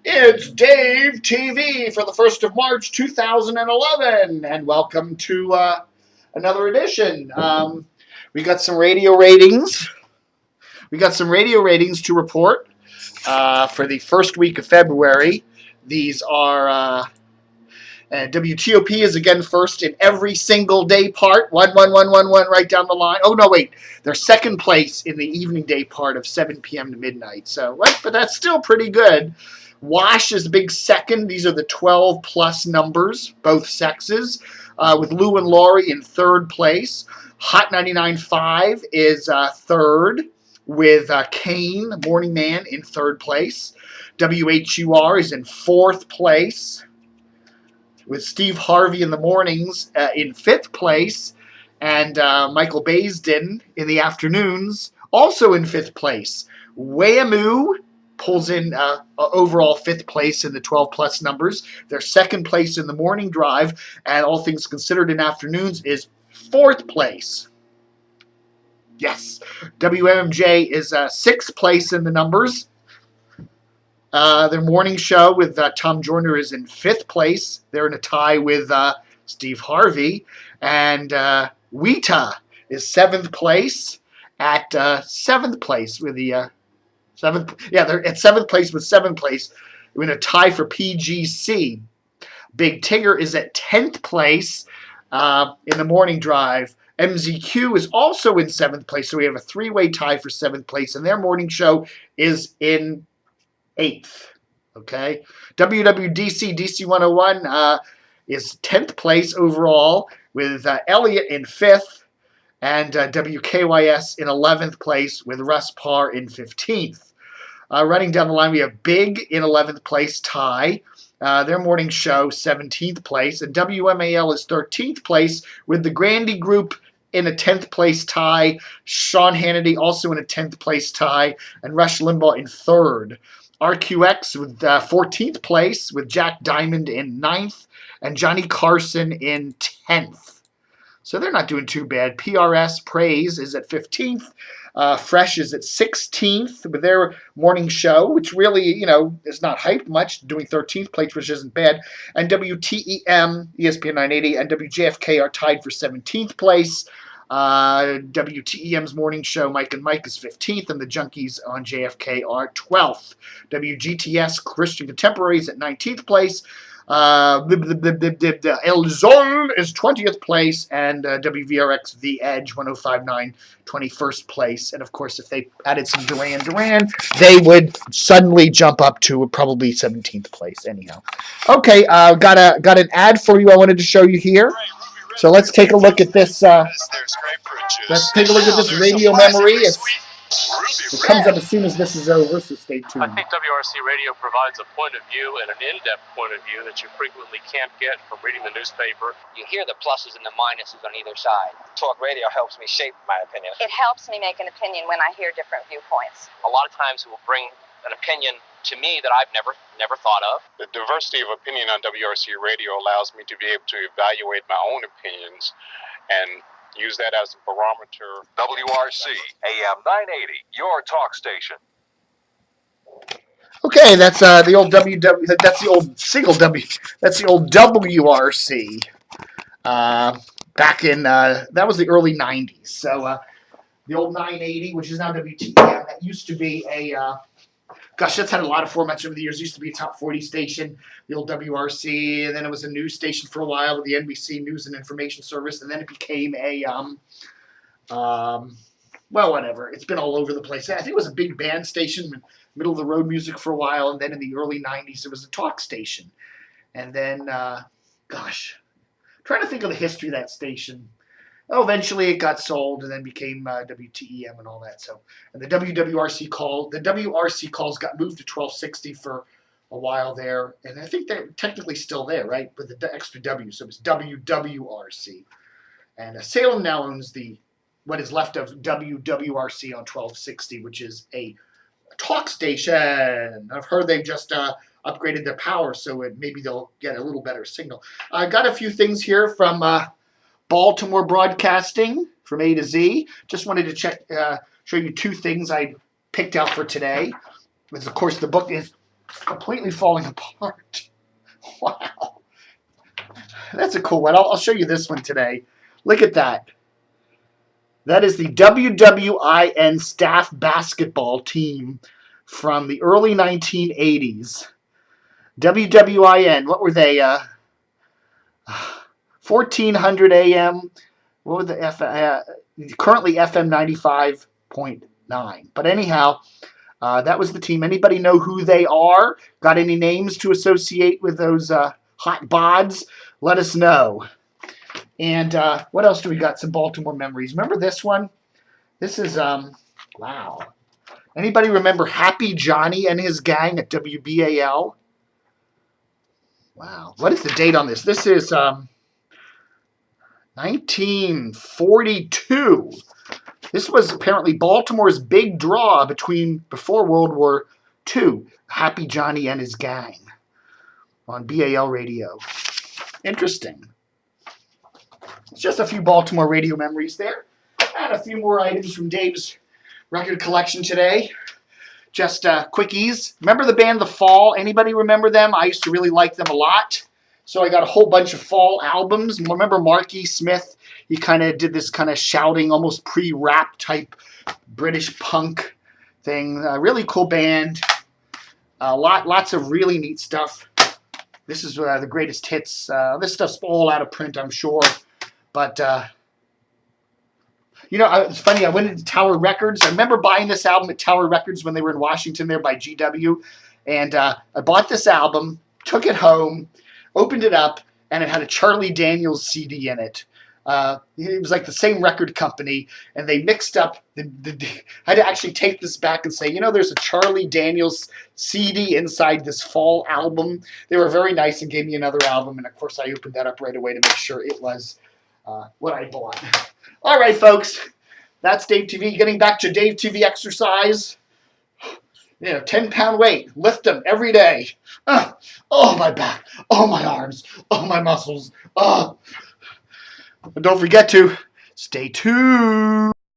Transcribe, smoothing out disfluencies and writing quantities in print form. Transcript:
It's Dave TV for the 1st of March 2011, and welcome to another edition. We got some radio ratings. To report for the first week of February. These are WTOP is again first in every single day part. 11111 right down the line. Oh no, wait, they're second place in the evening day part of 7 p.m. to midnight. So, but that's still pretty good. Wash is the big second. These are the 12 plus numbers, both sexes, with Lou and Laurie in third place. Hot 99.5 is third, with Kane, Morning Man, in third place. WHUR is in fourth place, with Steve Harvey in the mornings in fifth place, and Michael Baisden in the afternoons, also in fifth place. WAMU pulls in overall fifth place in the 12 plus numbers. They're second place in the morning drive, and all things considered in afternoons is fourth place. Yes. WMMJ is sixth place in the numbers. Their morning show with Tom Joyner is in fifth place. They're in a tie with Steve Harvey. And WITA is seventh place at seventh place with the they're at seventh place with seventh place. We're in a tie for PGC. Big Tigger is at 10th place in the morning drive. MZQ is also in seventh place, so we have a three-way tie for seventh place, and their morning show is in eighth. Okay, WWDC DC 101 is 10th place overall, with Elliott in fifth, and WKYS in 11th place, with Russ Parr in 15th. Running down the line, we have Big in 11th place, tie. Their morning show, 17th place. And WMAL is 13th place, with the Grandy Group in a 10th place tie. Sean Hannity also in a 10th place tie. And Rush Limbaugh in third. RQX with 14th place, with Jack Diamond in 9th. And Johnny Carson in 10th. So they're not doing too bad. PRS Praise is at 15th. Fresh is at 16th with their morning show, which really, is not hyped much, doing 13th place, which isn't bad. And WTEM, ESPN 980, and WJFK are tied for 17th place. WTEM's morning show, Mike and Mike, is 15th, and the Junkies on JFK are 12th. WGTS Christian Contemporaries at 19th place. El Zol is 20th place, and WVRX The Edge 105.9 21st place. And of course, if they added some Duran, they would suddenly jump up to probably 17th place. Anyhow, okay, got an ad for you. I wanted to show you here. So let's take a look at this. Let's take a look at this radio memory. It comes up as soon as this is over, so stay tuned. I think WRC Radio provides a point of view and an in-depth point of view that you frequently can't get from reading the newspaper. You hear the pluses and the minuses on either side. Talk radio helps me shape my opinion. It helps me make an opinion when I hear different viewpoints. A lot of times it will bring an opinion to me that I've never thought of. The diversity of opinion on WRC Radio allows me to be able to evaluate my own opinions and use that as a barometer. WRC AM 980, your talk station. Okay, that's the old That's the old single W. That's the old WRC. Back in that was the early '90s. So the old 980, which is now WTM, that used to be a. Gosh, that's had a lot of formats over the years. It used to be a top 40 station, the old WRC, and then it was a news station for a while with the NBC News and Information Service, and then it became a, whatever. It's been all over the place. I think it was a big band station, middle of the road music for a while, and then in the early 90s it was a talk station. And then, trying to think of the history of that station. Oh, eventually it got sold and then became WTEM and all that. So, and the WRC calls got moved to 1260 for a while there, and I think they're technically still there, right? With the extra W, so it's WWRC. And Salem now owns what is left of WWRC on 1260, which is a talk station. I've heard they've just upgraded their power, so maybe they'll get a little better signal. I got a few things here from Baltimore Broadcasting from A to Z. Just wanted to show you two things I picked out for today. Of course, the book is completely falling apart. Wow. That's a cool one. I'll show you this one today. Look at that. That is the WWIN staff basketball team from the early 1980s. WWIN, what were they? 1400 AM. What were the currently FM 95.9. But anyhow, that was the team. Anybody know who they are? Got any names to associate with those hot bods? Let us know. And what else do we got? Some Baltimore memories. Remember this one? This is, wow. Anybody remember Happy Johnny and his gang at WBAL? Wow. What is the date on this? This is 1942. This was apparently Baltimore's big draw before World War II. Happy Johnny and his gang on BAL radio. Interesting. It's just a few Baltimore radio memories there. And a few more items from Dave's record collection today. Just quickies. Remember the band The Fall? Anybody remember them? I used to really like them a lot. So I got a whole bunch of Fall albums. Remember Marky Smith? He kind of did this kind of shouting, almost pre-rap type British punk thing. Really cool band. Lots of really neat stuff. This is the greatest hits. This stuff's all out of print, I'm sure. But, you know, it's funny. I went into Tower Records. I remember buying this album at Tower Records when they were in Washington there by GW. And I bought this album, took it home, opened it up, and it had a Charlie Daniels CD in it. It was like the same record company, and they mixed up. I had to actually take this back and say, you know, there's a Charlie Daniels CD inside this Fall album. They were very nice and gave me another album, and of course I opened that up right away to make sure it was what I bought. All right, folks, that's Dave TV. Getting back to Dave TV exercise. You know, 10-pound weight. Lift them every day. Oh, my back. Oh, my arms. Oh, my muscles. Oh. And don't forget to stay tuned.